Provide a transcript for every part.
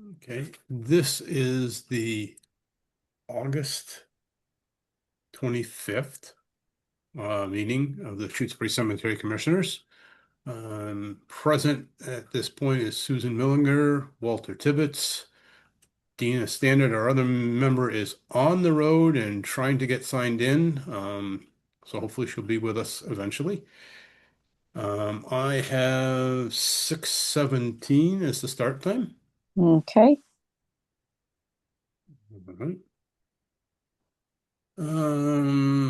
Okay, this is the August 25th meeting of the Shutesbury Cemetery Commissioners. Present at this point is Susan Millinger, Walter Tibbetts, Dina Standard, our other member, is on the road and trying to get signed in. So hopefully she'll be with us eventually. I have 6:17 as the start time. Okay. All right.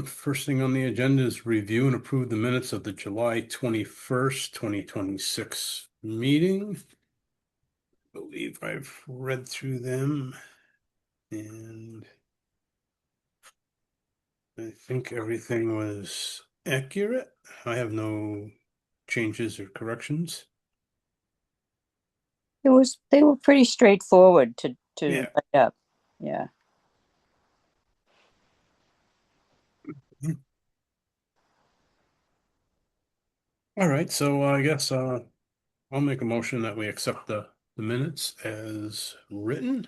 First thing on the agenda is review and approve the minutes of the July 21st, 2026 meeting. I believe I've read through them and I think everything was accurate. I have no changes or corrections. They were pretty straightforward to Yeah. write up. Yeah. All right, so I guess I'll make a motion that we accept the minutes as written.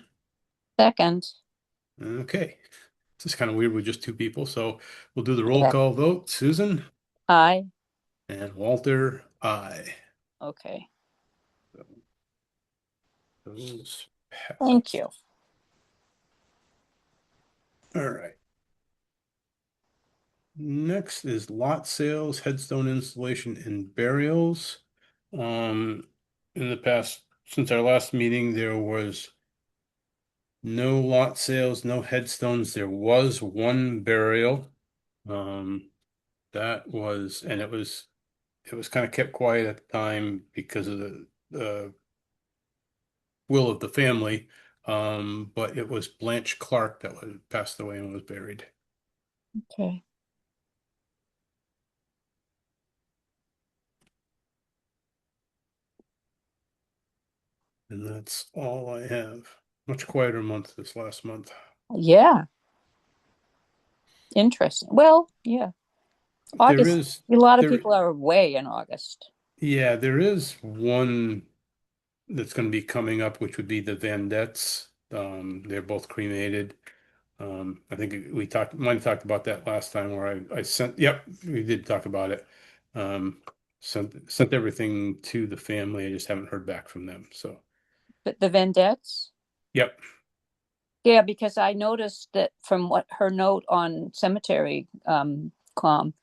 Second. Okay. This is kind of weird with just two people, so we'll do the roll Yeah. call vote. Susan Aye. and Walter, aye. Okay. So those Thank pass. you. All right. Next is lot sales, headstone installation, and burials. Um, in the past, since our last meeting, there was no lot sales, no headstones. There was one burial. Um, that was, and it was kind of kept quiet at the time because of the will of the family. But it was Blanche Clark that was passed away and was buried. Okay. And that's all I have. Much quieter month this last month. Yeah. Interesting. Well, yeah. There August. is A lot of there people are away in August. yeah, there is one that's going to be coming up, which would be the Vandettes. They're both cremated. I think might have talked about that last time where I sent, yep, we did talk about it. Um, sent everything to the family. I just haven't heard back from them. So, But the Vendettes? yep, Yeah, because I noticed that from what her note on cemetery com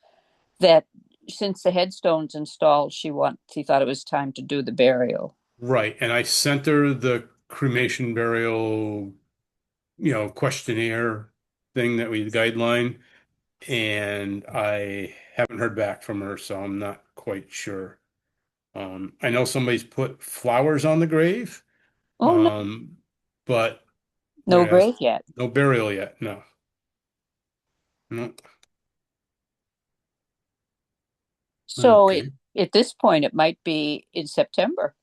that since the headstone's installed, she thought it was time to do the burial. right. And I sent her the cremation burial, questionnaire thing that we guideline, and I haven't heard back from her, so I'm not quite sure. I know somebody's put flowers on the grave, Oh no, um, but no there has grave yet. no burial yet. No, no. So Okay. at this point it might be in September.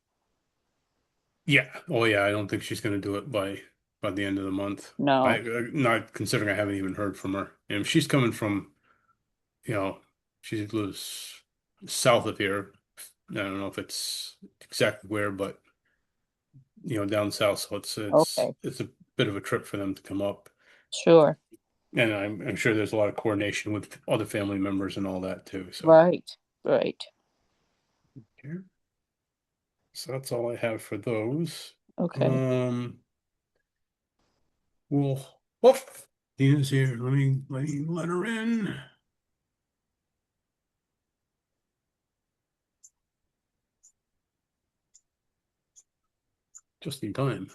Yeah. Oh, yeah. I don't think she's going to do it by the end of the month. I No. not considering I haven't even heard from her. And she's coming from, you know, she lives south of here. I don't know if it's exactly where, but down south. So it's Okay. it's a bit of a trip for them to come up. Sure. And I'm sure there's a lot of coordination with other family members and all that too. So, Right. Right. here. So that's all I have for those. Okay. Um, well, woof. Dina's here. Let me let her in. Just in time.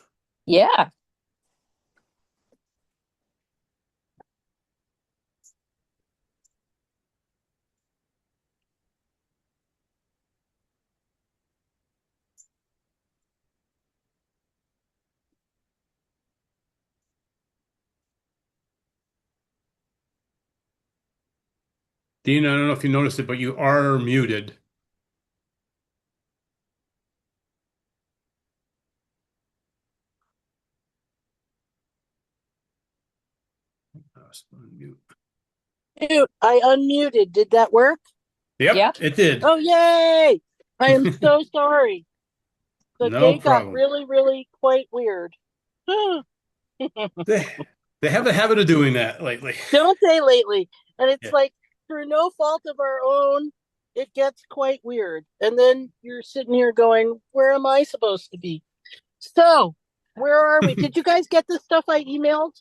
Yeah. Dina, I don't know if you noticed it, but you are muted. Unmute. Mute. I unmuted. Did that work? Yep, Yeah. it did. Oh, yay! I am so sorry. The No day got problem. really, really quite weird. Don't They they have a habit of doing that lately. they lately? And it's Yeah. like, through no fault of our own, it gets quite weird. And then you're sitting here going, where am I supposed to be? So, where are we? Did you guys get the stuff I emailed?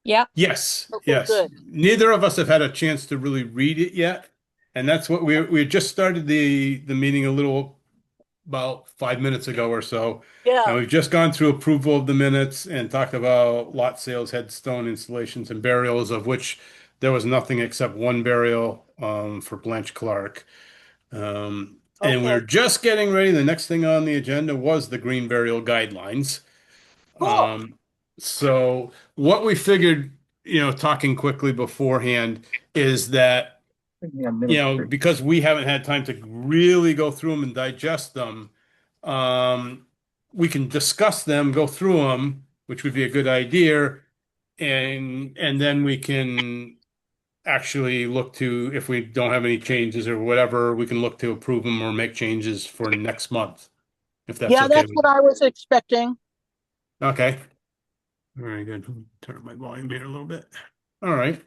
Yep. Yes, Okay, yes. good. Neither of us have had a chance to really read it yet, and that's what we just started the meeting a little about 5 minutes ago or so, Yeah. and we've just gone through approval of the minutes and talked about lot sales, headstone installations, and burials, of which there was nothing except one burial for Blanche Clark. And we're Okay. just getting ready. The next thing on the agenda was the green burial guidelines. Cool. Um, so what we figured, talking quickly beforehand, is that, because we haven't had time to really go through them and digest them, um, we can discuss them, go through them, which would be a good idea, and then we can actually look to, if we don't have any changes or whatever, we can look to approve them or make changes for next month, if that's Yeah, okay that's with what I was expecting. you. Okay. Very good. Turn up my volume here a little bit. All right.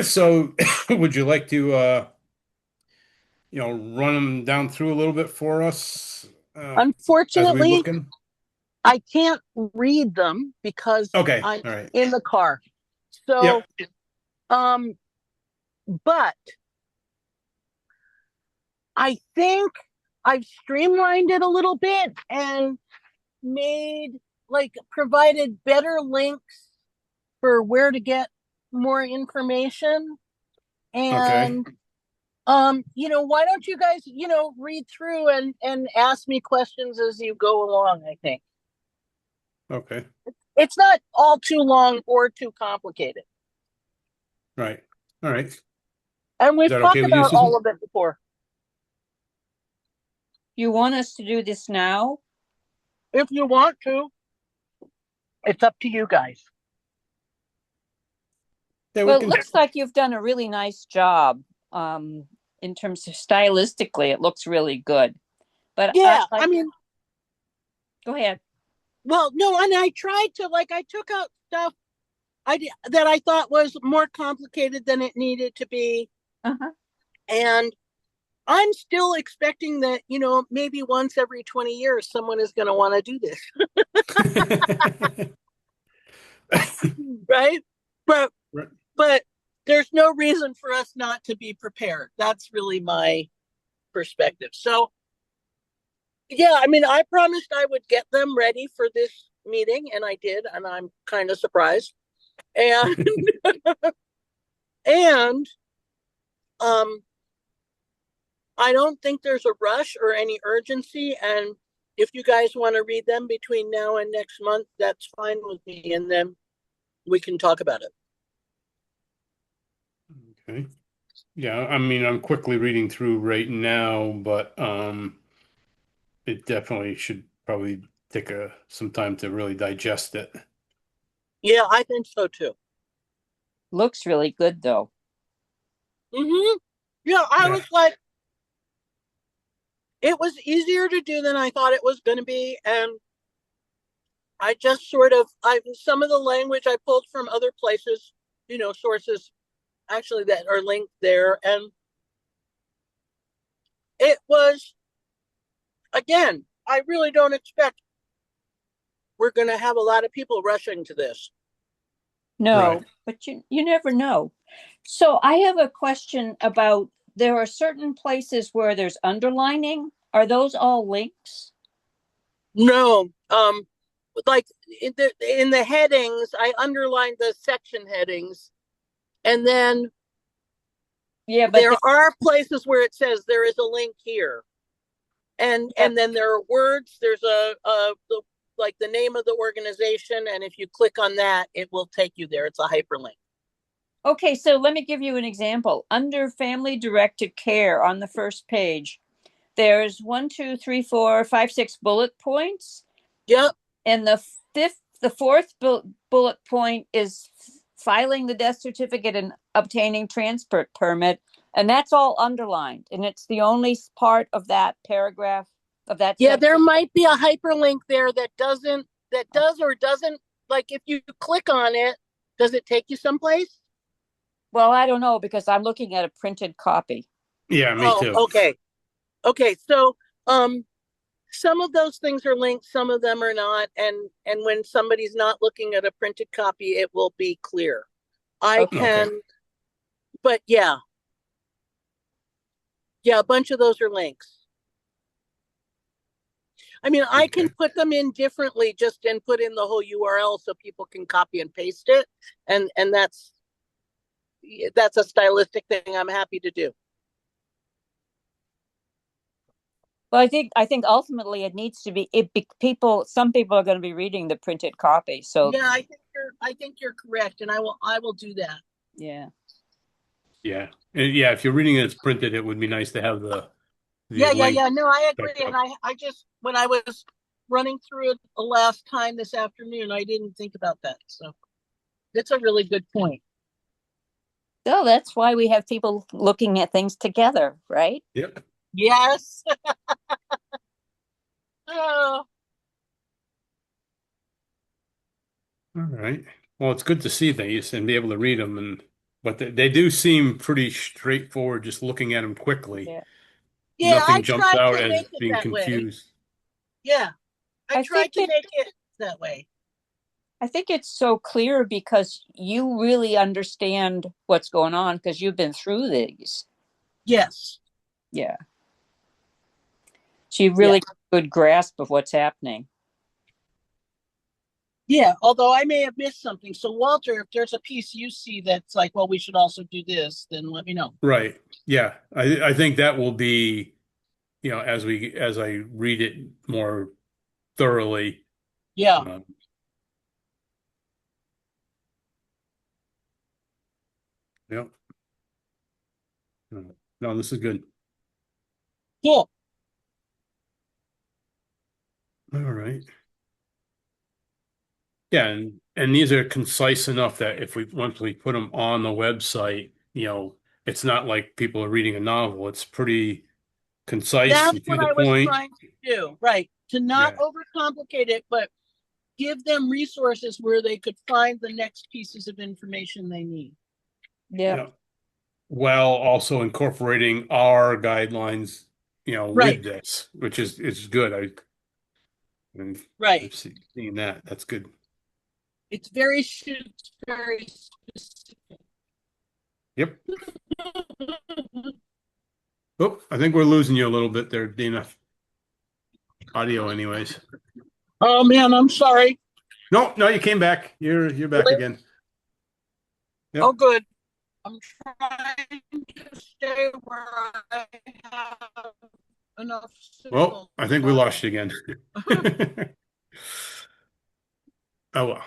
So would you like to run them down through a little bit for us as we Unfortunately, look in? I can't read them because Okay. I'm All right. in the car. Yep. So, um, but I think I've streamlined it a little bit and made, like, provided better links for where to get more information. Okay. And why don't you guys, read through and ask me questions as you go along, I think. Okay. It's not all too long or too complicated. Right. All right. Is And we've that okay talked with you, about all Susan? of it before. You want us to do this now? If you want to, it's up to you guys. Yeah, we Well, it can. looks like you've done a really nice job. In terms of stylistically, it looks really good. But I Yeah, I like, mean, go ahead. well, no, and I tried to, like, I took out stuff that I thought was more complicated than it needed to be. Uh-huh. And I'm still expecting that, maybe once every 20 years, someone is going to want to do this. Right. But, Right. but there's no reason for us not to be prepared. That's really my perspective. So, yeah, I mean, I promised I would get them ready for this meeting, and I did, and I'm kind of surprised. And, and, um, I don't think there's a rush or any urgency. And if you guys want to read them between now and next month, that's fine with me. And then we can talk about it. Okay. Yeah, I mean, I'm quickly reading through right now, but it definitely should probably take some time to really digest it. Yeah, I think so too. Looks really good, though. Yeah, I Yeah. was like, it was easier to do than I thought it was going to be. And I just some of the language I pulled from other places, sources actually that are linked there. And it was, again, I really don't expect we're going to have a lot of people rushing to this. No, Right. but you never know. So I have a question about, there are certain places where there's underlining. Are those all links? No, like in the headings, I underlined the section headings, and then Yeah, but there are places where it says there is a link here, and then there are words. There's like the name of the organization, and if you click on that, it will take you there. It's a hyperlink. okay, so let me give you an example. Under family directed care on the first page, there's 1, 2, 3, 4, 5, 6 bullet points. Yep. And the fourth bullet point is filing the death certificate and obtaining transport permit. And that's all underlined. And it's the only part of that paragraph of that Yeah, there section? might be a hyperlink there that does or doesn't, like if you click on it, does it take you someplace? Well, I don't know because I'm looking at a printed copy. Yeah, me Oh, too. okay. Okay, so um some of those things are linked, some of them are not, and when somebody's not looking at a printed copy, it will be clear. I Okay. Okay. can, but yeah, yeah, a bunch of those are links. I mean, I can Okay. put them in differently just and put in the whole URL so people can copy and paste it, and that's a stylistic thing I'm happy to do. Well, I think ultimately it needs to be people. Some people are going to be reading the printed copy, so Yeah, I think you're correct, and I will do that. yeah. Yeah. Yeah, if you're reading it as printed, it would be nice to have the Yeah, yeah, link yeah. No, I agree. typed And up. I just, when I was running through it the last time this afternoon, I didn't think about that. So it's a really good point. So that's why we have people looking at things together, right? Yep. Yes. Oh, All right. Well, it's good to see these and be able to read them, but they do seem pretty straightforward just looking at them quickly. Yeah. yeah, Nothing I jumps tried out to as make it being that way. confused. Yeah, I I think tried to it make it that way. I think it's so clear because you really understand what's going on because you've been through these. Yes. Yeah. So you Yeah. really got a good grasp of what's happening. Yeah. Although I may have missed something. So, Walter, if there's a piece you see that's like, well, we should also do this, then let me know. Right. Yeah. I think that will be, as I read it more thoroughly. Yeah. Um, yep. No, this is good. Cool. All right. Yeah, and these are concise enough that if we once we put them on the website, it's not like people are reading a novel. It's pretty concise That's and to what the I was point. trying to do. Right. To not Yeah. overcomplicate it, but give them resources where they could find the next pieces of information they need. Yeah. Yeah. While also incorporating our guidelines, with Right. this, which is good. And I'm Right. seeing that. That's good. It's very specific. Yep. Oh, I think we're losing you a little bit there, Dina. Audio, anyways. Oh man, I'm sorry. No, no, you came back. You're back Really? again. Oh Yep. good. I'm trying to stay where I have enough Well, signal I to think we lost talk. you again. Oh well,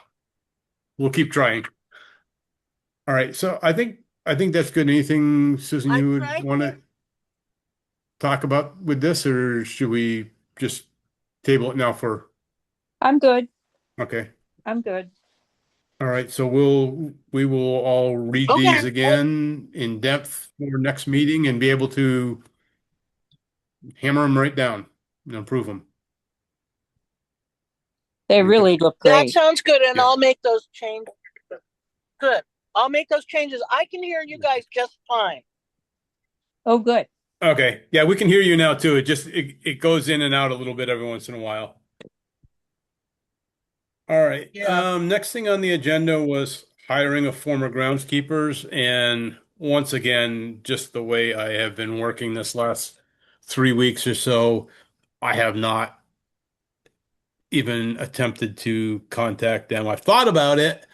we'll keep trying. All right. So I think that's good. Anything, Susan, I you would tried want to to talk about with this, or should we just table it now for? I'm good. Okay. I'm good. All right. So we will all read Okay. these again in depth for next meeting and be able to hammer them right down and approve them. They I think that's really look That great. sounds good, and yeah. I'll make those changes. Good. I'll make those changes. I can hear you guys just fine. Oh, good. Okay. Yeah, we can hear you now too. It goes in and out a little bit every once in a while. All right. Yeah. Next thing on the agenda was hiring of former groundskeepers. And once again, just the way I have been working this last 3 weeks or so, I have not even attempted to contact them. I've thought about it,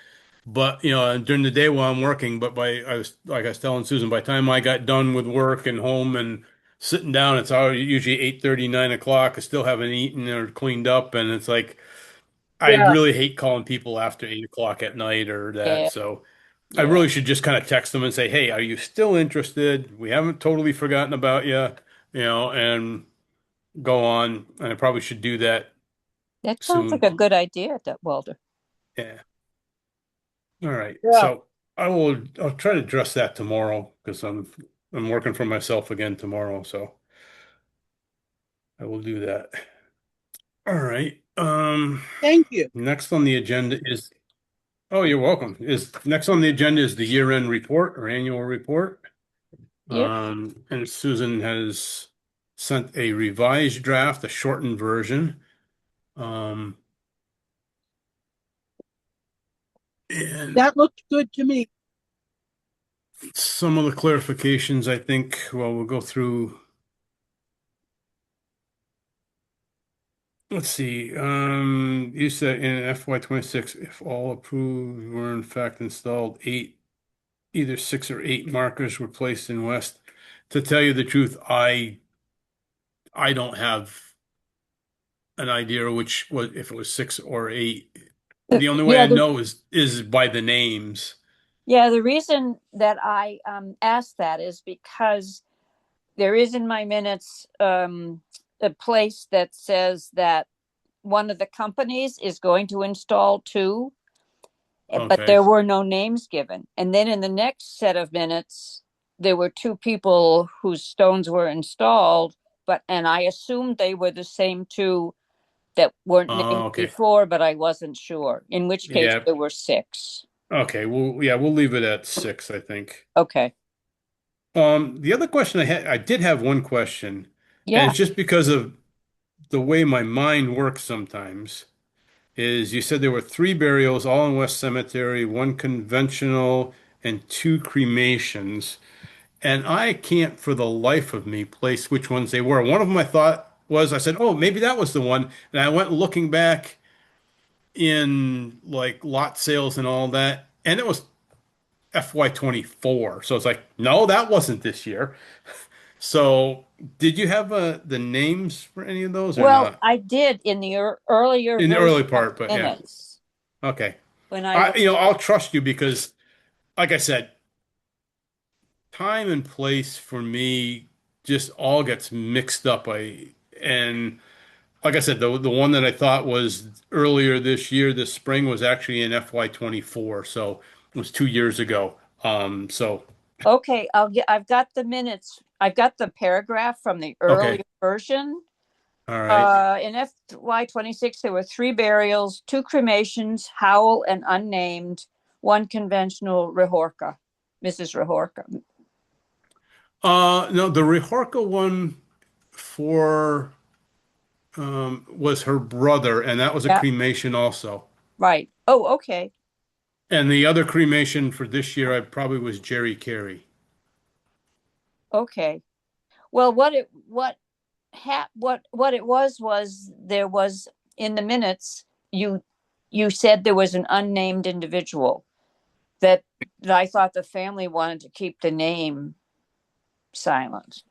but during the day while I'm working, but like I was telling Susan, by the time I got done with work and home and sitting down, it's already usually 8:30, 9 o'clock. I still haven't eaten or cleaned up, and it's like I Yeah. really hate calling people after 8 o'clock at night or that. Yeah. So I Yeah. really should just kind of text them and say, "Hey, are you still interested? We haven't totally forgotten about you, and go on." And I probably should do that That sounds like soon. a good idea, that Walter. Yeah. All right. Yeah. So I'll try to address that tomorrow because I'm working for myself again tomorrow. So I will do that. All right. Thank you. Next on the agenda is, oh, you're welcome. Next on the agenda is the year-end report or annual report. Yep. And Susan has sent a revised draft, a shortened version. And That looked good to me. some of the clarifications, I think, well, we'll go through. Let's see. You said in FY26, if all approved were in fact installed, either 6 or 8 markers were placed in west. To tell you the truth, I don't have an idea which was if it was 6 or 8. The only way Yeah, I know is by the names. yeah, the reason that I asked that is because there is in my minutes a place that says that one of the companies is going to install 2, but Okay. there were no names given. And then in the next set of minutes, there were 2 people whose stones were installed, and I assumed they were the same 2 that weren't named Okay. before, but I wasn't sure, in which case Yeah. there were 6. Okay. Well, yeah, we'll leave it at 6, I think. Okay. The other question I did have one question, and Yeah. it's just because of the way my mind works sometimes. Is you said there were 3 burials, all in West Cemetery, 1 conventional, and 2 cremations. And I can't for the life of me place which ones they were. One of them I thought was, I said, oh, maybe that was the one. And I went looking back in like lot sales and all that, and it was FY24. So it's like, no, that wasn't this year. So did you have the names for any of those or Well, not? I did in the earlier In the version early of part, but the yeah. minutes Okay. when I wrote. I'll trust you because, like I said, time and place for me just all gets mixed up. And like I said, the one that I thought was earlier this year, this spring, was actually in FY24, so it was 2 years ago. So Okay, I've got the minutes. I've got the paragraph from the earlier okay, version. all right. In FY26, there were 3 burials, 2 cremations, Howell and unnamed, 1 conventional Rehorka, Mrs. Rehorka. No, the Rehorka one for was her brother, and that was a Yeah, cremation also. right. Oh, okay. And the other cremation for this year, I probably was Jerry Carey. Okay. Well, what it was there was in the minutes you said there was an unnamed individual that I thought the family wanted to keep the name silent.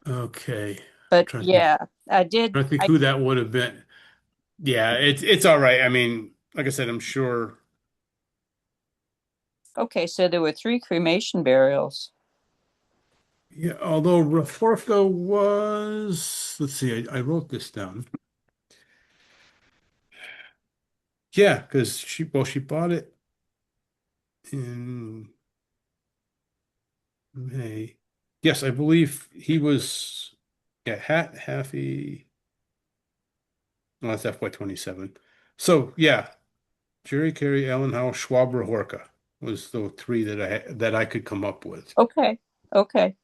Okay, I'm But trying to think. yeah, I did. Trying to think I who that would have been. Yeah, it's all right. I mean, like I said, I'm sure. Okay, so there were 3 cremation burials. Yeah, although Reforca was, let's see, I wrote this down. Yeah, because she bought it in May. Yes, I believe he was, yeah, Haffy. No, that's FY27. So yeah, Jerry Carey, Alan Howe, Schwab, Horka was the 3 that I could come up with. Okay, okay.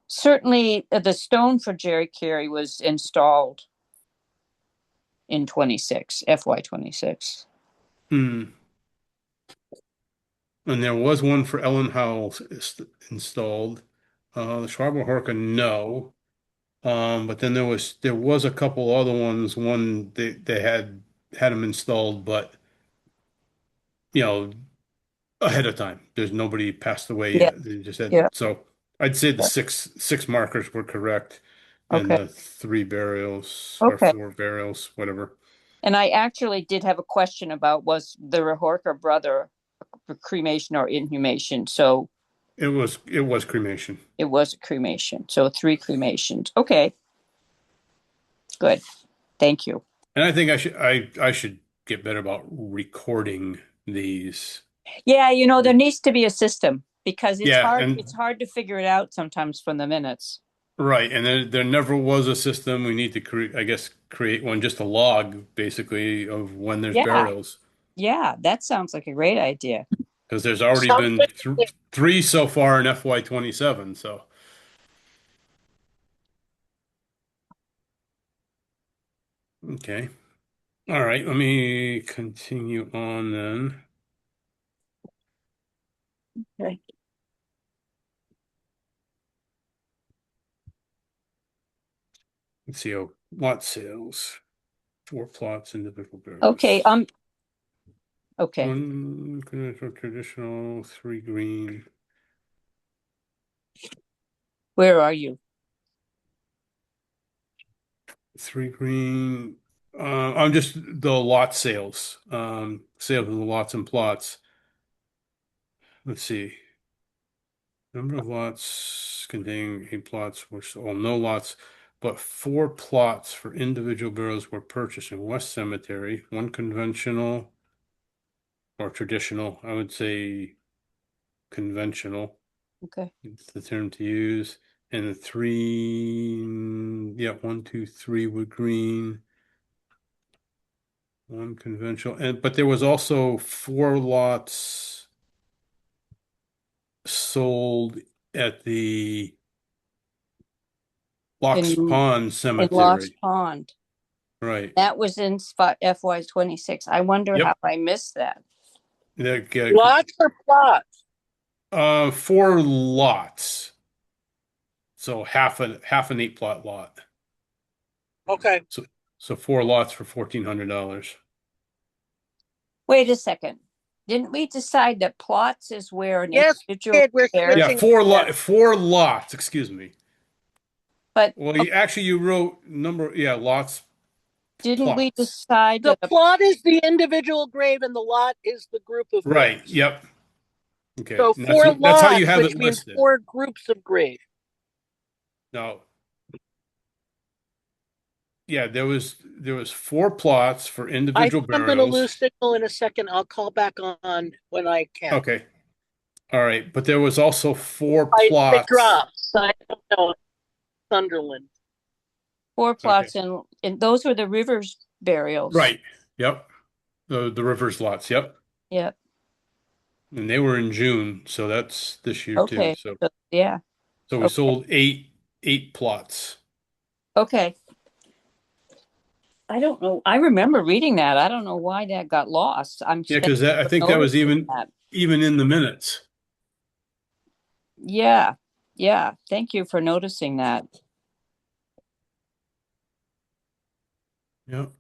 Certainly, the stone for Jerry Carey was installed in 26, FY26. Hmm. And there was one for Ellen Howell installed. The Schwab Horka, no. But then there was a couple other ones. One they had them installed, but you know, ahead of time. There's nobody passed away Yeah, yet. They just had yeah, so I'd say the yeah. six markers were correct, and Okay, the 3 burials or okay. 4 burials, whatever. And I actually did have a question about was the Rehorka brother for cremation or inhumation? So It was cremation. it was a cremation. So 3 cremations. Okay, good. Thank you. And I think I should get better about recording these. Yeah, there needs to be a system because Yeah, it's and hard to figure it out sometimes from the minutes. Right, and there never was a system. We need to create, I guess, create one, just a log basically of when there's Yeah, burials, yeah, that sounds like a great idea. because there's already been Something, th three so far in FY 27. So, okay. All right, let me continue on then. Okay. Let's see, oh, lot sales, four plots, individual Okay, burials. okay. One conventional, traditional, three green. Where are you? Three green. I'm just the lot sales. Sales of the lots and plots. Let's see. Number of lots containing eight plots, which all no lots, but four plots for individual burials were purchased in West Cemetery. One conventional or traditional. I would say conventional. Okay. It's the term to use. And the three, yeah, one, two, three were green. One conventional, and but there was also four lots sold at the Locks In Pond in Lost Cemetery. Pond. Right. That was in FY 26. I wonder how Yep. I missed that. That, lots or plots? four lots. So half an eight plot lot. Okay. So so four lots for $1,400. Wait a second. Didn't we decide that plots is where an Yes, individual kid, we're bears? Yeah, switching again. four lots, excuse me. But Well, actually you wrote number, yeah, lots didn't we plots. decide The that a, plot is the individual grave and the lot is the group of Right. graves. Yep. Okay. So And four that's how you lots, have which it means listed. four groups of graves. No. Yeah, there was four plots for I individual think I'm going to lose burials. signal in a second. I'll call back on when I can. Okay. All right, but there was also four It plots. drops. I don't know. Sunderland. four Okay. plots and those were the rivers burials. Right. Yep. The rivers lots. Yep. Yep. And they were in June, so that's this year too. Okay. So Yeah. so we Okay. sold eight plots. Okay. I don't know. I remember reading that. I don't know why that got lost. Yeah, Thank because I you for think that was noticing that. even in the minutes. Yeah. Yeah. Thank you for noticing that. Yep.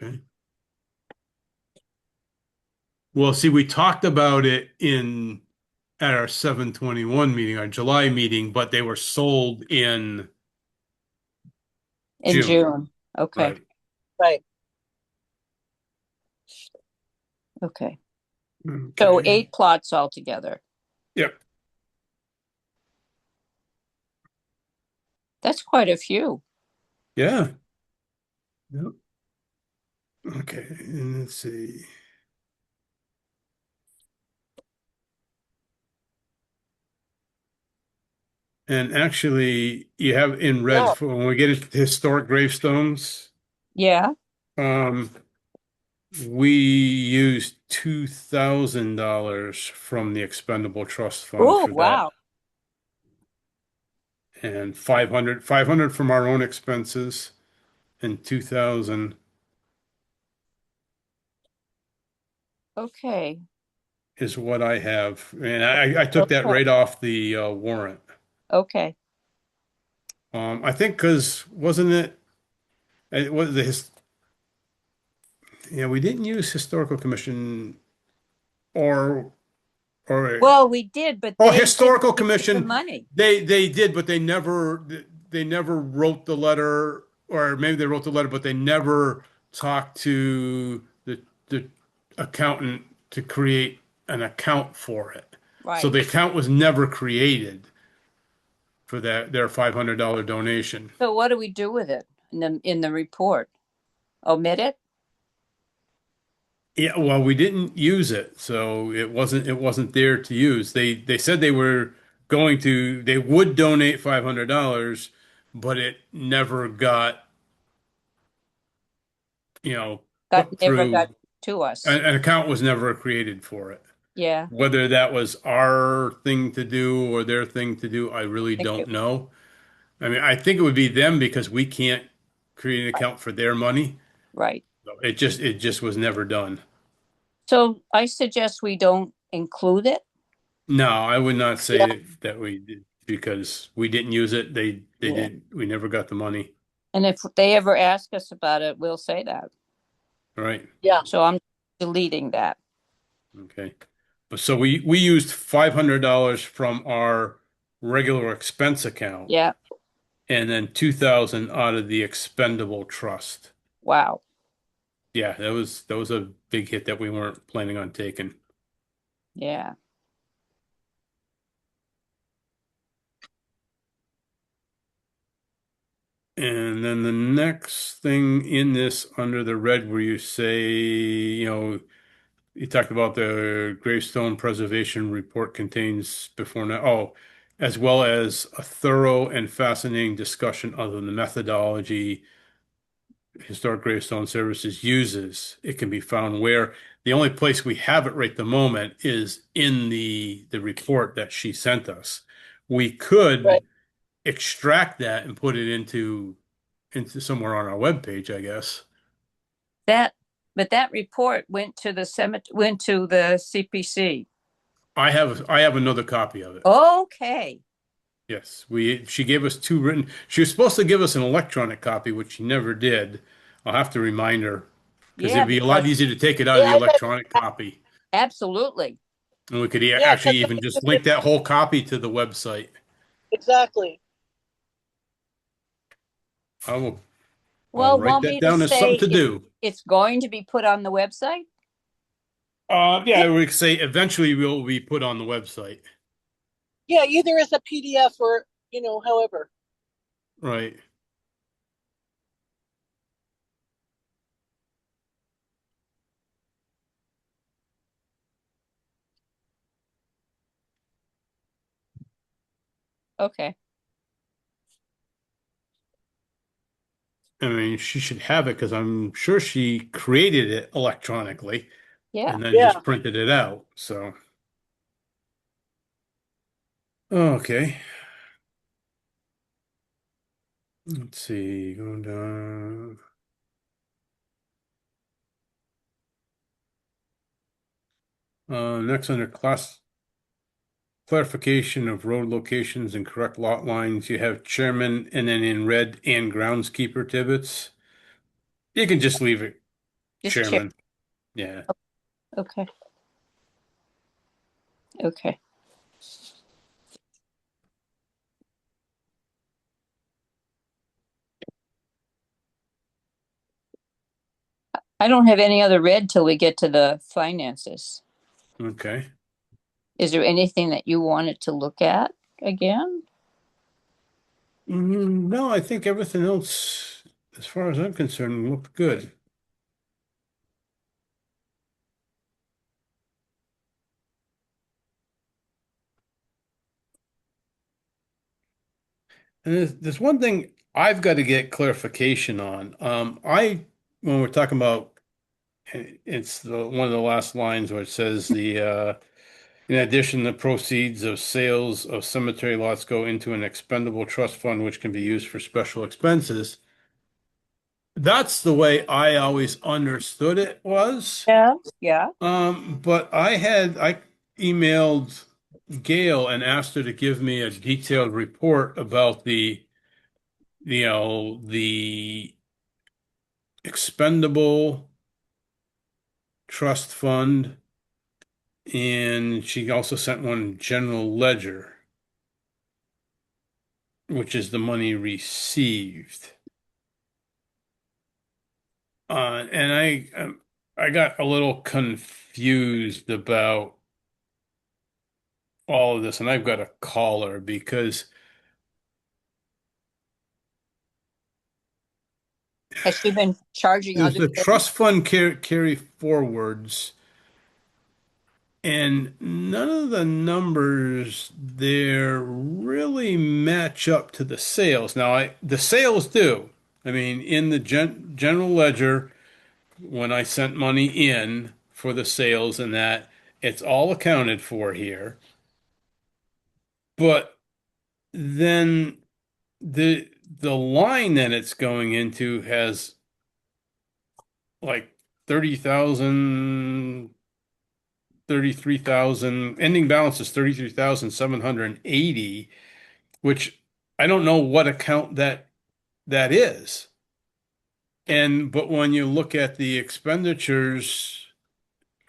Okay. Well, see, we talked about it in at our 7/21 meeting, our July meeting, but they were sold in In June. June. Okay. Right. Right. Okay. So Okay. 8 plots altogether. Yep. That's quite a few. Yeah. Yep. Okay. And let's see. And actually, you have in red Yeah. for when we get into historic gravestones, Yeah. um, we used $2,000 from the expendable trust fund Oh, for that, wow. and 500 from our own expenses, and 2,000 Okay. is what I have. And I took that Okay. right off the warrant. Okay. I think because wasn't it was the his yeah, we didn't use historical commission or or Well, we did, but oh, they didn't historical give us the commission. money. They did, but they never wrote the letter, or maybe they wrote the letter, but they never talked to the accountant to create an account for it. So Right. the account was never created for their $500 donation. So what do we do with it in the report? Omit it? Yeah, well, we didn't use it, so it wasn't there to use. They said they would donate $500, but it never got, put Never got through. to us. An account was never created for it. Yeah, Whether that was our thing to do or their thing to do, I really thank you. don't know. I mean, I think it would be them because we can't create an Right, account for their money. right. It just was never done. So I suggest we don't include it. No, I would not say Yeah, that we did because we didn't use it. They Yeah. did. We never got the money. And if they ever ask us about it, we'll say that. Right. yeah, So I'm deleting that. Okay. But so we used $500 from our regular expense account Yeah. and then 2,000 out of the expendable trust. Wow. Yeah, that was a big hit that we weren't planning on taking. Yeah. And then the next thing in this under the red where you say, you talked about the gravestone preservation report contains before now, as well as a thorough and fascinating discussion of the methodology Historic Gravestone Services uses. It can be found where the only place we have it right the moment is in the report that she sent us. We right. could extract that and put it into somewhere on our webpage, I guess. That, but that report went to the CPC. I have another copy of it. Okay. Yes, she gave us two written. She was supposed to give us an electronic copy, which she never did. I'll have to remind her because Yeah, it'd be a lot because easier to take it out of Yeah, the I bet. electronic copy. absolutely. And we could Yeah, actually because even just link that whole copy to the website. exactly. I'll Well, write want that me to down as something say to do. it's going to be put on the website? Yeah, Yeah, I would say eventually will be put on the website. yeah, either as a PDF or however. Right. Okay. I mean, she should have it because I'm sure she created it electronically Yeah. and then Yeah. just printed it out. So, okay. Let's see. Going down. Next under clarification of road locations and correct lot lines, you have chairman and then in red and groundskeeper Tibbetts. You can just leave it Just check. chairman. Yeah. Okay. Okay. I don't have any other red till we get to the finances. Okay. Is there anything that you wanted to look at again? No, I think everything else, as far as I'm concerned, looked good. And there's one thing I've got to get clarification on. When we're talking about, it's one of the last lines where it says in addition, the proceeds of sales of cemetery lots go into an expendable trust fund, which can be used for special expenses. That's the way I always understood it was. Yeah. Yeah. But I emailed Gail and asked her to give me a detailed report about the expendable trust fund, and she also sent one general ledger, which is the money received. And I got a little confused about all of this, and I've got to call her because Has she been charging there's other the things? trust fund carry forwards, And none of the numbers there really match up to the sales. Now, the sales do. I mean, in the general ledger, when I sent money in for the sales and that, it's all accounted for here. But then the line that it's going into has like 30,000, 33,000. Ending balance is 33,780, which I don't know what account that is. And but when you look at the expenditures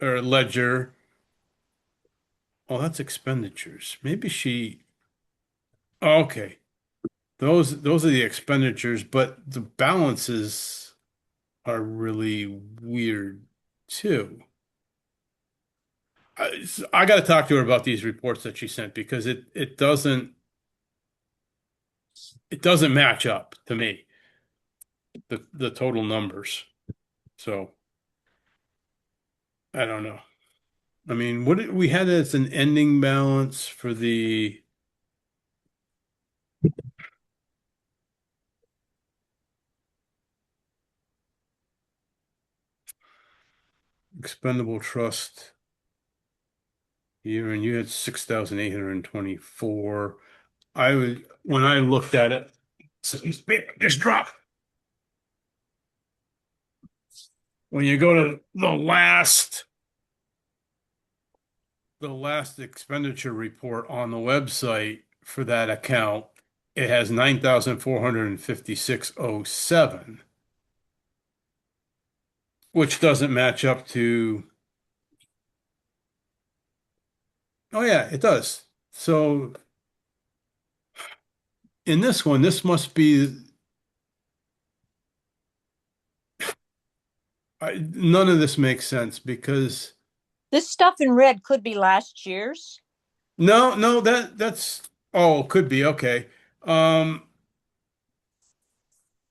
or ledger, oh, that's expenditures. Maybe okay. Those are the expenditures, but the balances are really weird too. I got to talk to her about these reports that she sent because it doesn't match up to me, the total numbers. So I don't know. I mean, we had as an ending balance for the expendable trust here, and you had 6,824. When I looked at it, just drop. When you go to the last expenditure report on the website for that account, it has 9,456.07, which doesn't match up to. Oh yeah, it does. So in this one, this must be none of this makes sense because This stuff in red could be last year's. no, that's oh, could be okay. Um,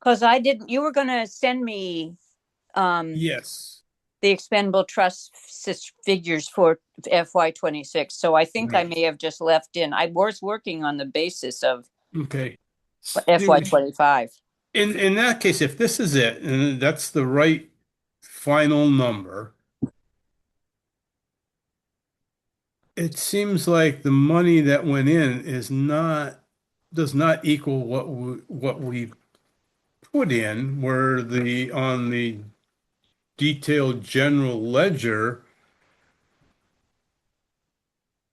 Because I didn't, you were going to send me um, yes, the expendable trust figures for FY26. So I think I right, may have just left in. I was working on the basis of okay. FY25. In that case, if this is it, and that's the right final number, it seems like the money that went in does not equal what we put in, where on the detailed general ledger,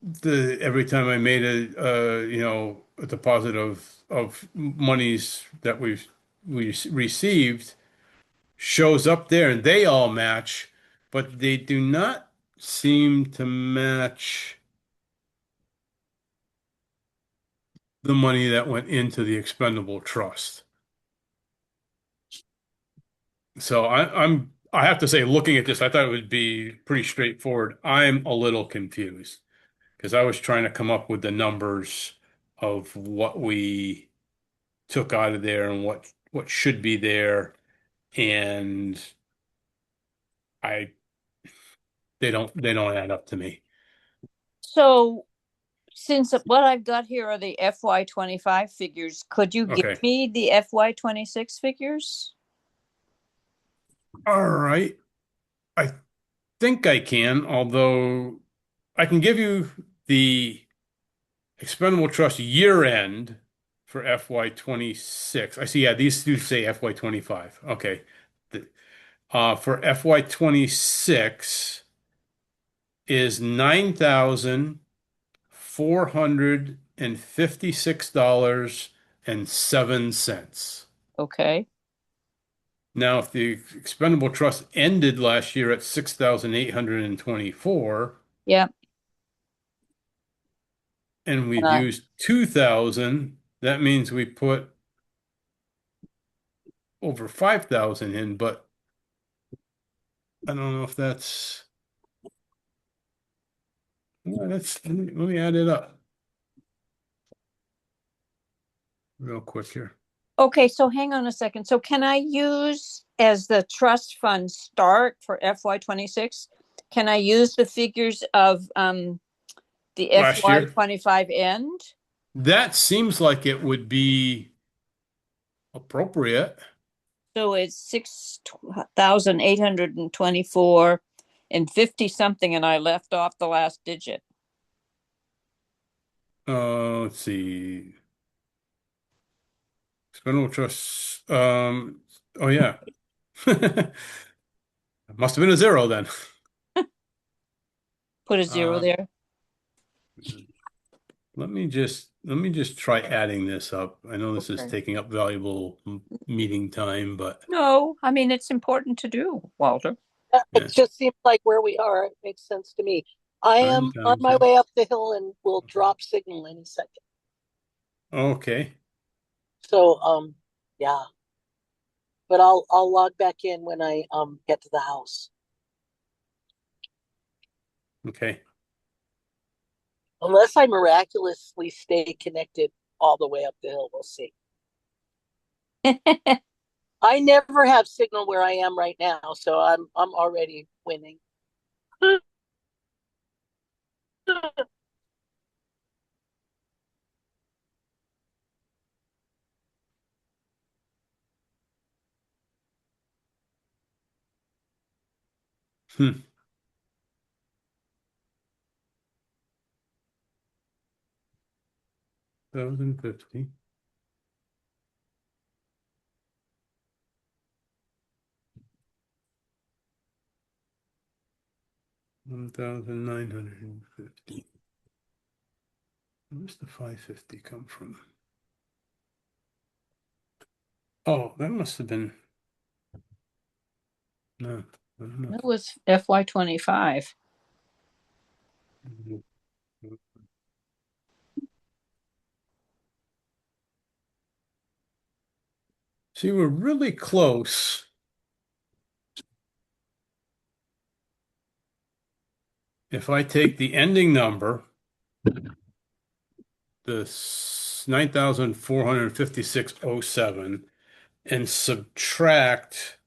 the every time I made a deposit of monies that we received shows up there and they all match, but they do not seem to match the money that went into the expendable trust. So I have to say, looking at this, I thought it would be pretty straightforward. I'm a little confused because I was trying to come up with the numbers of what we took out of there and what should be there, and I they don't add up to me. So since what I've got here are the FY25 figures, could you give Okay. me the FY26 figures? All right. I think I can, although I can give you the expendable trust year end for FY26. I see, yeah, these do say FY25. Okay. For FY26 is $9,456.07. Okay. Now, if the expendable trust ended last year at 6,824 Yeah. and we've Uh, used 2,000, that means we put over 5,000 in, but I don't know if let me add it up real quick here. okay, so hang on a second. So can I use as the trust fund start for FY26 can I use the figures of the Last FY year? 25 end? That seems like it would be appropriate. So it's 6,824 and 50 something, and I left off the last digit. Let's see. Expendable trust. Oh yeah. Must have been a zero then. Put a zero Uh, there. let me just try adding this up. I know this is Okay. taking up valuable meeting time, but No, I mean, it's important to do, Walter. It yeah, just seems like where we are, it makes sense to me. I am on my 9,000. way up the hill and will drop signal any second. Okay. So, yeah, but I'll log back in when I get to the house. Okay. Unless I miraculously stay connected all the way up the hill, we'll see. I never have signal where I am right now, so I'm already winning. Hmm. 1,050. $1,950. Where's the 550 come from? Oh, that must have been. No, I don't know. That was FY 25. See, we're really close. If I take the ending number, the 9,456.07, and subtract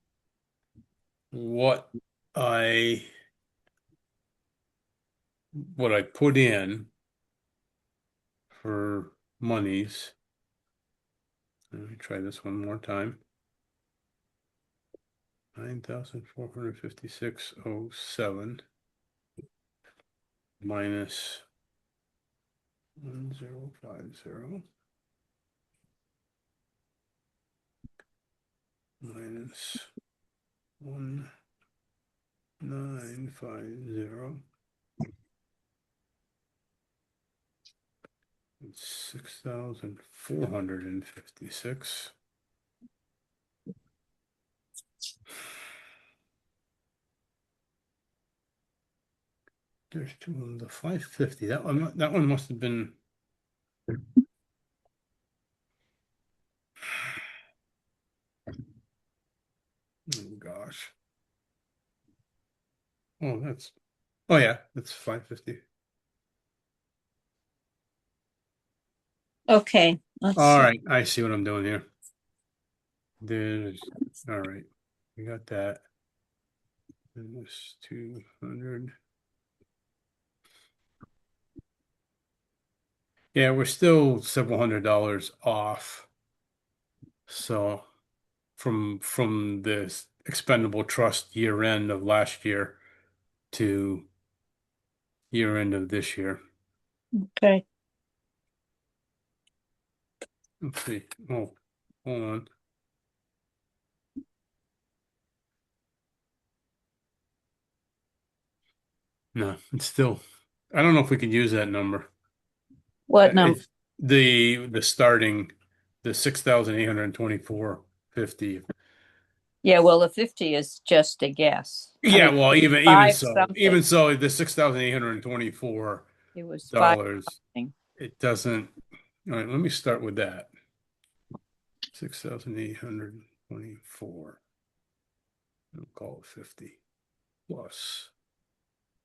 what I what I put in for monies. Let me try this one more time. 9,456.07 minus 1,050 minus 1,950. It's 6,456. There's two of them. The 550. That one must have been. Oh gosh. Oh yeah, that's 550. Okay, let's All see. right, I see what I'm doing here. All right, we got that. And this 200. Yeah, we're still several $100s off. So from this expendable trust year end of last year to year end of this year. Okay. Let's see. Oh, hold on. No, it's still. I don't know if we could use that number. What number? It's the starting, the 6,824.50. Yeah, well, the 50 is just a guess. I Yeah, mean, well, even five so, something. the $6,824, It was five something. it doesn't. All right, let me start with that. 6,824. We'll call it 50 plus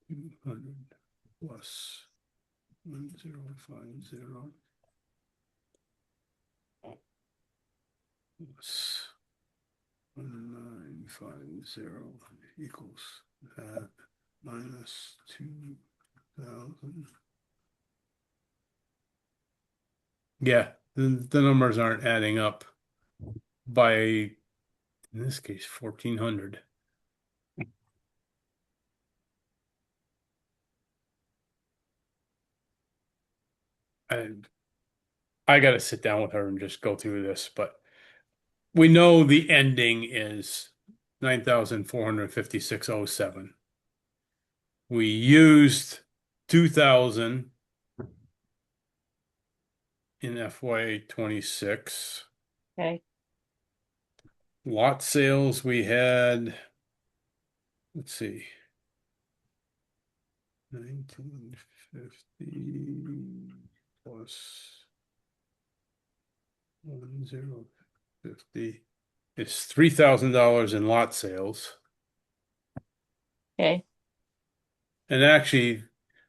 200 plus 1,050 plus 1,950 equals that. minus 2,000. Yeah, the numbers aren't adding up by, in this case, 1,400. And I got to sit down with her and just go through this, but we know the ending is 9,456.07. We used 2,000 in FY 26. Okay. Lot sales we had, let's see, 1950 plus 1050. It's $3,000 in lot sales. Okay. And actually,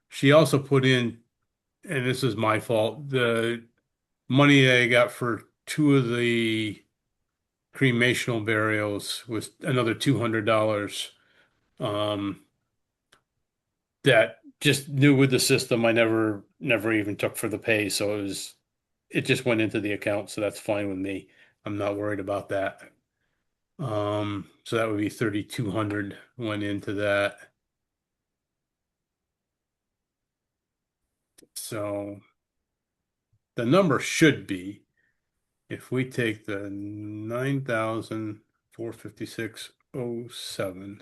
she also put in, and this is my fault, the money that I got for two of the cremational burials was another $200. Um, that just new with the system, I never even took for the pay, so it just went into the account, so that's fine with me. I'm not worried about that. So that would be 3,200 went into that. So the number should be, if we take the 9,456.07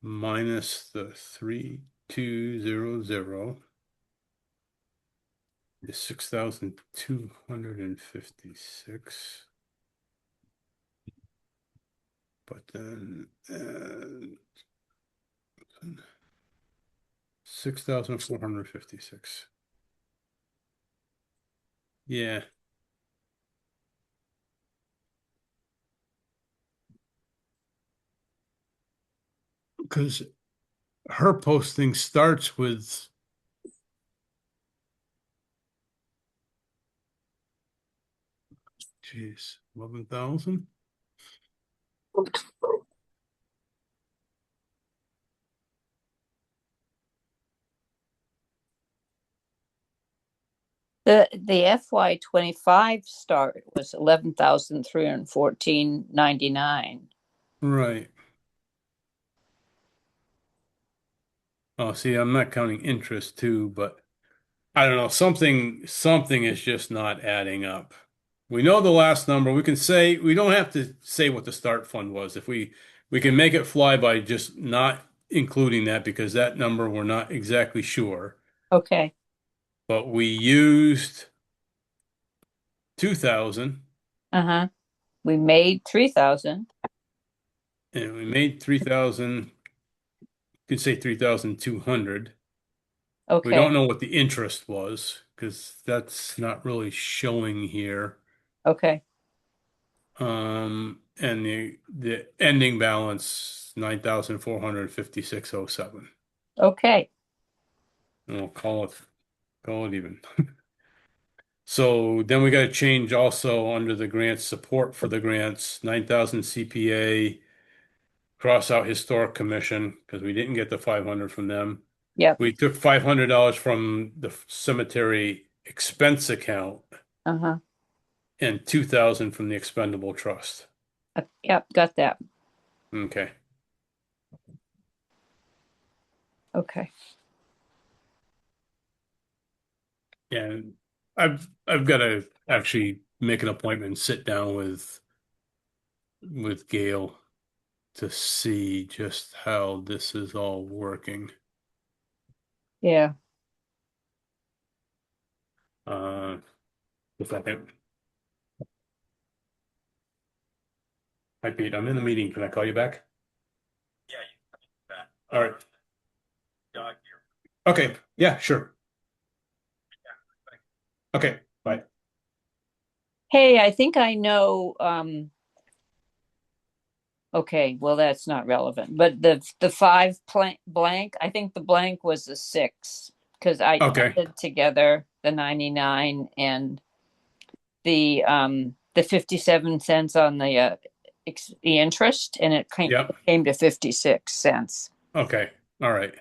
minus the 3,200 is 6,256. But then 6,456. Yeah. Because her posting starts with geez, 11,000. The FY 25 start was 11,314.99. Right. Oh, see, I'm not counting interest too, but I don't know, something is just not adding up. We know the last number. We can say we don't have to say what the start fund was. If we can make it fly by just not including that because that number we're not exactly sure. Okay. But we used 2,000 Uh-huh. We made 3,000. and we made 3,000. You can say 3,200. We don't Okay. know what the interest was because that's not really showing here. Okay. And the ending balance 9,456.07. Okay. And we'll call it even. So then we got to change also under the grants support for the grants 9,000 CPA, cross out historic commission because we didn't get the 500 from them. Yep. We took $500 from the cemetery expense account Uh-huh. and 2,000 from the expendable trust. Yep, got that. Okay. Okay. And I've got to actually make an appointment and sit down with Gail to see just how this is all working. Yeah. If I can. Hi, Pete. I'm in the meeting. Can I call you back? Yeah, you can come back. All right. Dog here. Okay. Yeah, sure. Okay. Bye. Hey, I think I know, okay, well, that's not relevant, but the five blank, I think the blank was the 6 because I Okay. added together the 99 and the 57 cents on the the interest, and it Yep. came to 56 cents. Okay. All right.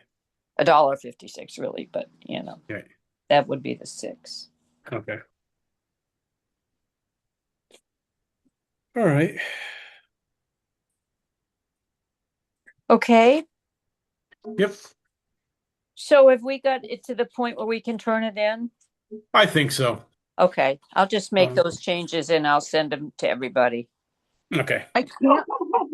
$1.56 really, but Okay. that would be the 6. Okay. All right. Okay. Yep. So have we got it to the point where we can turn it in? I think so. Okay, I'll just make Um, those changes and I'll send them to everybody. Okay. I can't.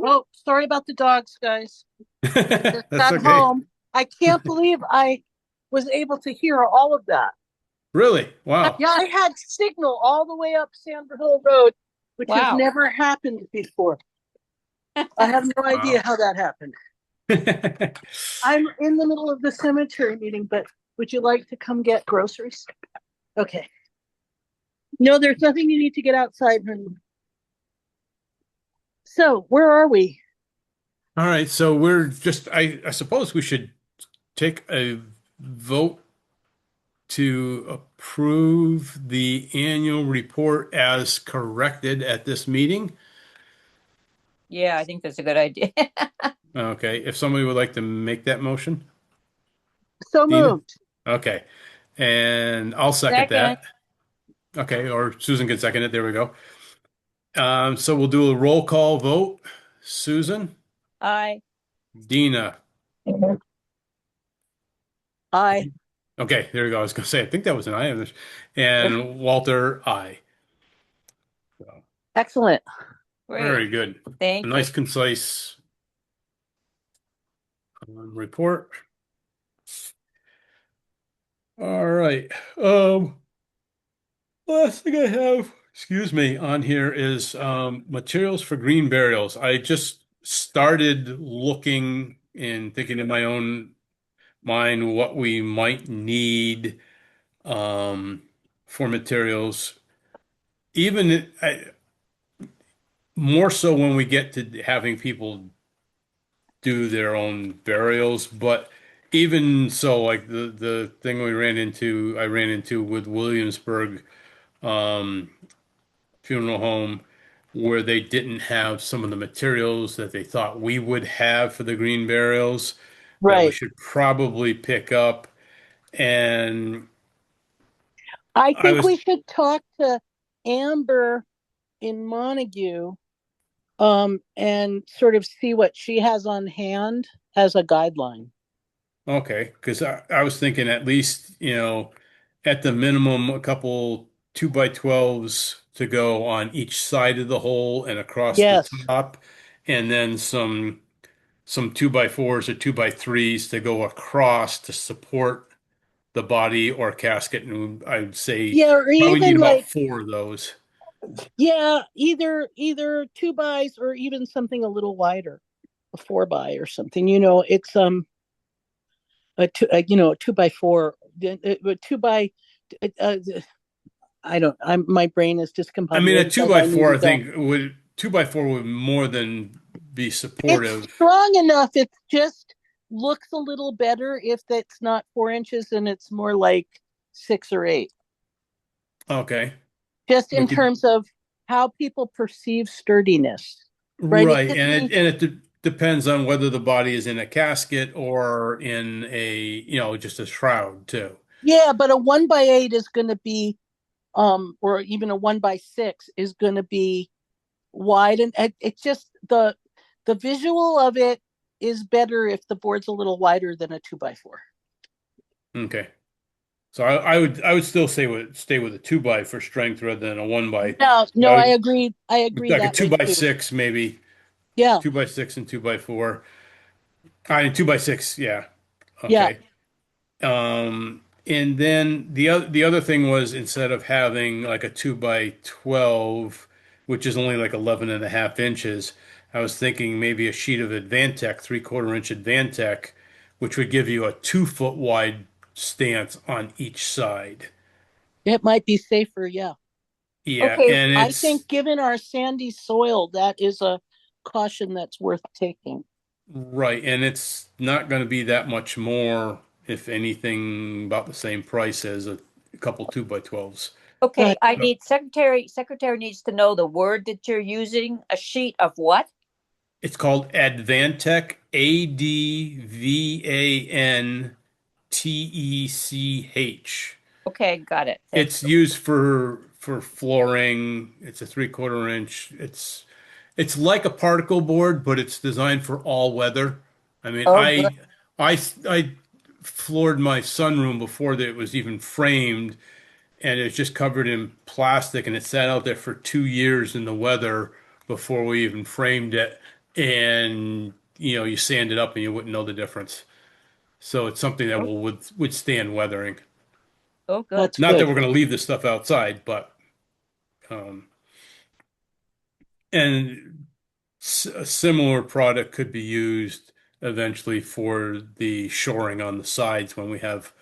Oh, sorry about the dogs, guys. Just That's got okay. home. I can't believe I was able to hear all of that. Really? Wow. Yeah, I had signal all the way up Sandra Hill Road, which has Wow. never happened before. I have no idea how that happened. I'm in the middle of the cemetery meeting, but would you like to come get groceries? Okay. No, there's nothing you need to get outside, honey. So, where are we? All right. So we're just, I suppose we should take a vote to approve the annual report as corrected at this meeting. Yeah, I think that's a good idea. Okay. If somebody would like to make that motion, So Dina? moved. Okay. And I'll second that. Okay. Or Susan can second it. There we go. So we'll do a roll call vote. Susan, I Dina. Aye. Okay, there we go. I was going to say, I think that was an I. And Walter, I. So, Excellent. Great. very good. Thank A you. nice, concise report. All right. Last thing I have, excuse me, on here is materials for green burials. I just started looking and thinking in my own mind what we might need for materials. Even more so when we get to having people do their own burials, but even so, like the thing I ran into with Williamsburg um, Funeral Home, where they didn't have some of the materials that they thought we would have for the green burials that we Right. should probably pick up. And I I think was we should talk to Amber in Montague, and sort of see what she has on hand as a guideline. okay, because I was thinking at least, at the minimum, a couple 2x12s to go on each side of the hole and across the Yes. top, and then some 2x4s or 2x3s to go across to support the body or casket. And I'd say Yeah, or probably need even about like, 4 of those. yeah, either 2 bys or even something a little wider, a 4 by or something. It's a 2 by 4, a 2 by. Uh, I don't. My brain is I mean, a discombobulated, two like by I four, I needed that. think would 2x4 would more than be It's supportive. strong enough. It just looks a little better if it's not 4 inches and it's more like 6 or 8. Okay. Just We in could, terms of how people perceive sturdiness, right? It right. could And be, it depends on whether the body is in a casket or in just a shroud too. yeah, but a 1 by 8 is going to be, or even a 1 by 6 is going to be wide, and it's just the visual of it is better if the board's a little wider than a 2 by 4. Okay. So I would still stay with a 2 by for strength rather than a 1 by. No, So no, I agree. I agree like a that two way by too. six maybe, Yeah, 2x6 and 2x4. I mean 2x6, yeah. yeah. Okay. And then the other thing was instead of having like a 2x12, which is only like 11 and a half inches, I was thinking maybe a sheet of Advantech, 3/4 inch Advantech, which would give you a 2 foot wide stance on each side. It might be safer. Yeah. Yeah, Okay. and I it's think given our sandy soil, that is a caution that's worth taking. right, and it's not going to be that much more, if anything, about the same price as a couple 2x12s. Okay, Right. I need secretary needs to know the word that you're using, a sheet of what? It's called Advantech, Advantech. Okay, got it. Thank It's you. used for flooring. It's a 3/4 inch. It's like a particle board, but it's designed for all weather. I mean, Oh, good. I floored my sunroom before that it was even framed, and it's just covered in plastic, and it sat out there for 2 years in the weather before we even framed it. And you sand it up, and you wouldn't know the difference. So it's something that Oh, will withstand weathering. oh, good. That's Not that good. we're going to leave this stuff outside, but um, and a similar product could be used eventually for the shoring on the sides when we have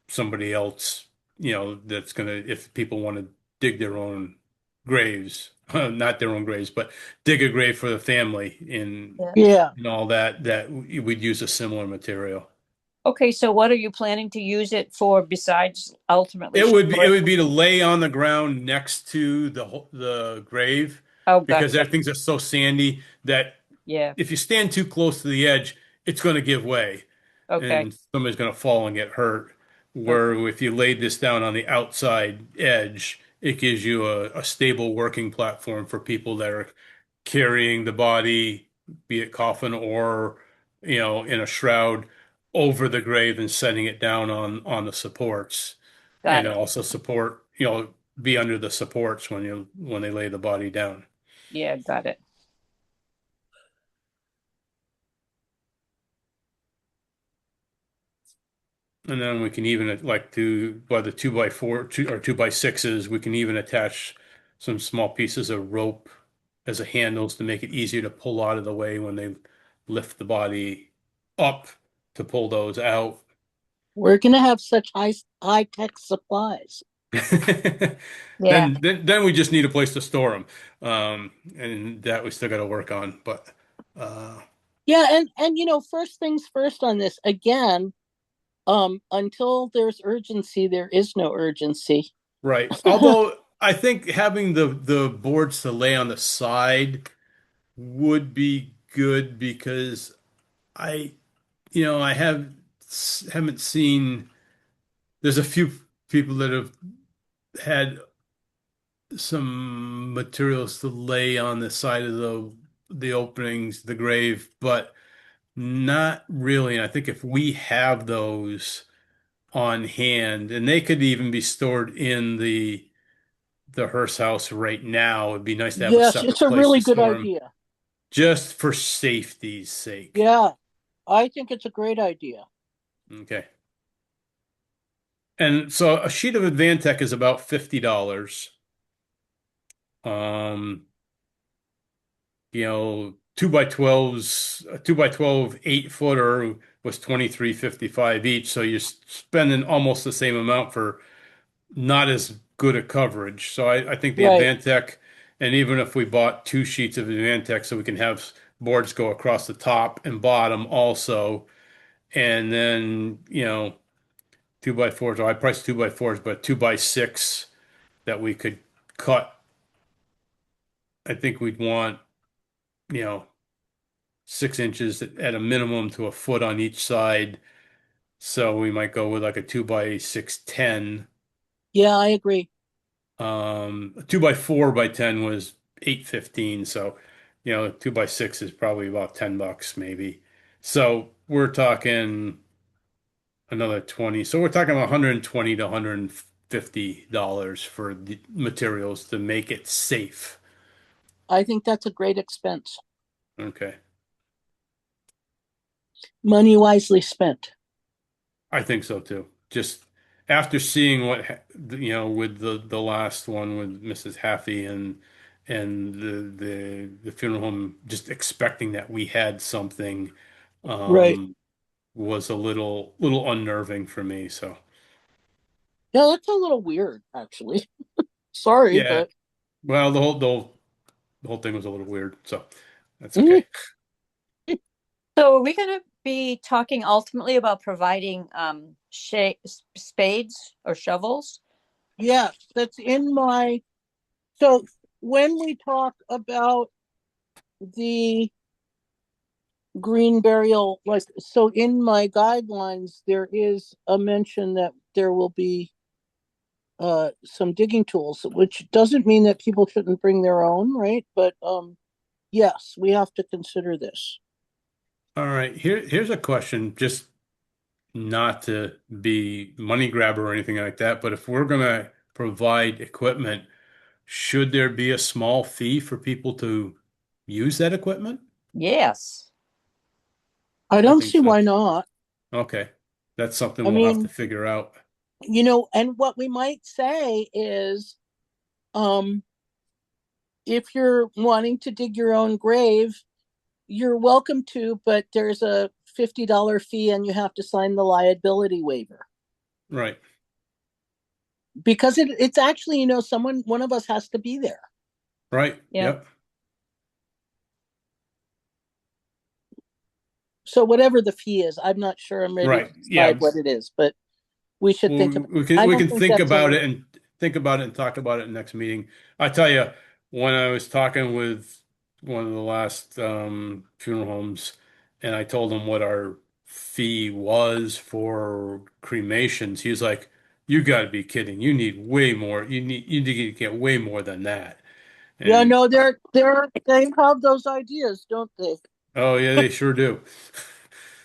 somebody else, that's gonna, if people want to dig their own graves, not their own graves, but dig a grave for the family in Yeah. Yeah. and all that, that we'd use a similar material. Okay, so what are you planning to use it for besides ultimately It shoring? would be to lay on the ground next to the grave Oh, because gotcha. everything's just so sandy that Yeah. if you stand too close to the edge, it's going to give way Okay. and somebody's going to fall and get hurt. Okay. Where if you laid this down on the outside edge, it gives you a stable working platform for people that are carrying the body, be it coffin or, in a shroud over the grave and setting it down on the supports. Got And it. also support, be under the supports when they lay the body down. Yeah, got it. And then we can even like by the 2x4 or 2x6s, we can even attach some small pieces of rope as a handles to make it easier to pull out of the way when they lift the body up to pull those out. We're gonna have such high tech supplies. Yeah. Then we just need a place to store them, and that we still got to work on. But uh, Yeah, and first things first on this. Again, until there's urgency, there is no urgency. right. Although I think having the boards to lay on the side would be good because I, I haven't seen. There's a few people that have had some materials to lay on the side of the openings, the grave, but not really. And I think if we have those on hand, and they could even be stored in the hearse house right now, it'd be nice to have a Yes, it's separate a place really to good store them, idea. just for safety's sake. Yeah, I think it's a great idea. Okay. And so a sheet of Advantech is about $50. Um, 2x12s, a 2x12 8-footer was 23.55 each. So you're spending almost the same amount for not as good a coverage. So I think the Right. Advantech, and even if we bought 2 sheets of Advantech so we can have boards go across the top and bottom also, and then, 2x4s, or I priced 2x4s, but 2x6 that we could cut. I think we'd want, you know, 6 inches at a minimum to a foot on each side. So we might go with like a 2x6 10. Yeah, I agree. A 2x4 by 10 was 8.15. So, 2x6 is probably about $10 maybe. So we're talking another 20. So we're talking 120 to $150 for the materials to make it safe. I think that's a great expense. Okay. Money wisely spent. I think so too. Just after seeing with the last one with Mrs. Haffey and the funeral home, just expecting that we had something Right. um was a little unnerving for me. So Yeah, that's a little weird, actually. Sorry, yeah, but well, the whole thing was a little weird. So that's Mhm. okay. So are we going to be talking ultimately about providing spades or shovels? Yeah, that's in my, so when we talk about the green burial, like, so in my guidelines, there is a mention that there will be some digging tools, which doesn't mean that people shouldn't bring their own, right? But yes, we have to consider this. All right, here's a question, just not to be money grabber or anything like that, but if we're gonna provide equipment, should there be a small fee for people to use that equipment? Yes. I I don't think see so. why not. Okay, that's something I we'll have to mean, figure out. and what we might say is, um, if you're wanting to dig your own grave, you're welcome to, but there's a $50 fee and you have to sign the liability waiver. Right. Because it's actually, one of us has to be there. Right. Yeah. Yep. So whatever the fee is, I'm not sure I'm ready Right. to decide Yeah. what it is, but we should Well, think about we it. can I we don't can think think that's about it and talk about it next meeting. I tell you, when I was talking with one of the last funeral homes, and I told him what our fee was for cremations, he was like, "You got to be kidding! You need way more. You need to get way more than that." Yeah, And no, they have those ideas, don't they? oh yeah, they sure do.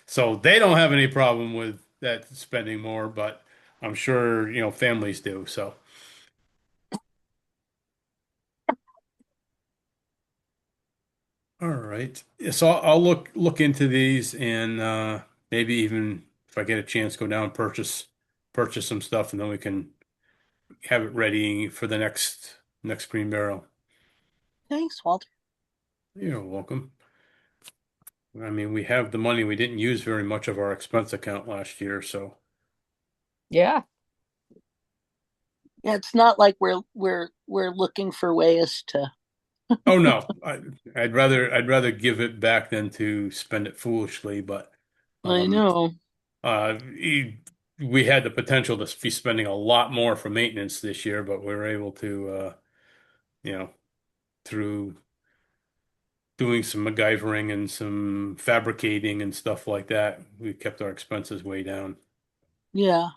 So they don't have any problem with that spending more, but I'm sure, families do. So. All right. Yeah, so I'll look into these and maybe even if I get a chance, go down and purchase some stuff, and then we can have it ready for the next green barrel. Thanks, Walter. You're welcome. I mean, we have the money. We didn't use very much of our expense account last year, so Yeah. Yeah, it's not like we're looking for ways to. oh no, I'd rather give it back than to spend it foolishly, but I um know. uh we had the potential to be spending a lot more for maintenance this year, but we were able to you know, through doing some MacGyvering and some fabricating and stuff like that, we kept our expenses way down. Yeah,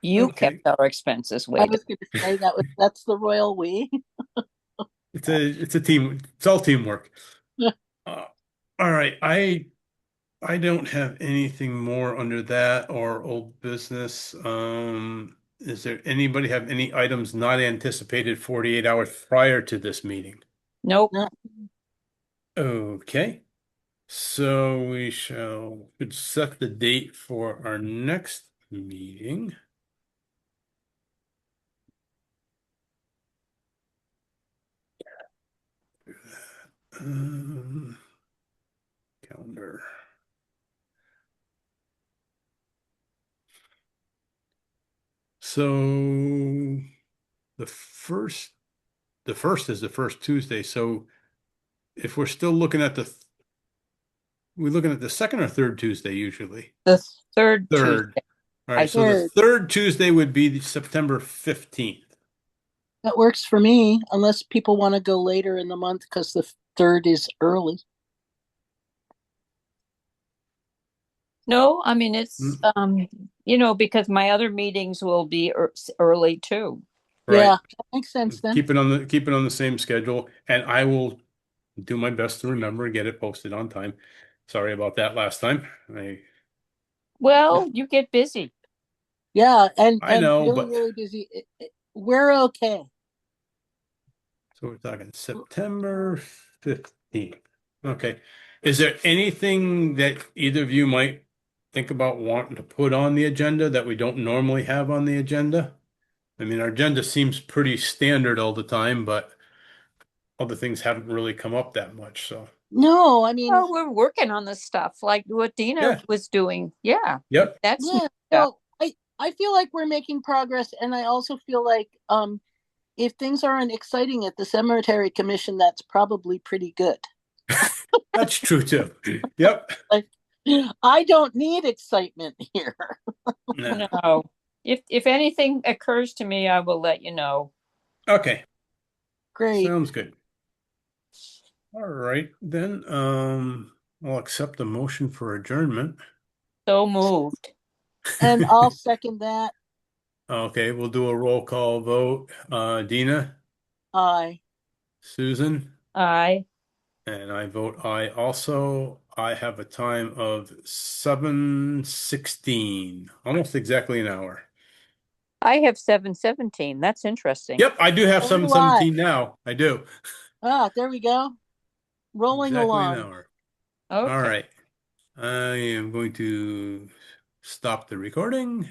You kept Okay. our expenses I way down. was going to say that's the royal we. It's a team. It's all teamwork. Uh, all right. I don't have anything more under that or old business. Is there anybody have any items not anticipated 48 hours prior to this meeting? Nope. No, Okay. So we could set the date for our next meeting. Um, calendar. So the first, the first is the first Tuesday. So if we're still looking at we're looking at the second or third Tuesday usually. The third Third. Tuesday. All I right. So the third. third Tuesday would be September 15th. That works for me, unless people want to go later in the month because the third is early. No, I mean it's Mm, because my other meetings will be early too. Right. Yeah, that makes sense then. Keep it on the same schedule, and I will do my best to remember and get it posted on time. Sorry about that last time. Well, you get busy. Yeah, I and know, really, but really busy. We're okay. so we're talking September 15th. Okay. Is there anything that either of you might think about wanting to put on the agenda that we don't normally have on the agenda? I mean, our agenda seems pretty standard all the time, but other things haven't really come up that much. So, No, I mean, Well, we're working on the stuff like what Dina yeah. was doing. Yeah, Yep. that's new yeah. stuff. So I feel like we're making progress, and I also feel like if things aren't exciting at the cemetery commission, that's probably pretty good. That's true too. Yep. Like, I don't need excitement here. Yeah. No. If anything occurs to me, I will let you know. Okay, Great. sounds good. All right, then, I'll accept the motion for adjournment. So moved. And I'll second that. Okay, we'll do a roll call vote. Dina, Aye. Susan, Aye. and I vote aye also. I have a time of 7:16, almost exactly an hour. I have 7:17. That's interesting. Yep, I do have So do 7:17 now. I do. Ah, there we go. Rolling Exactly an along. hour. All Okay. right. I am going to stop the recording.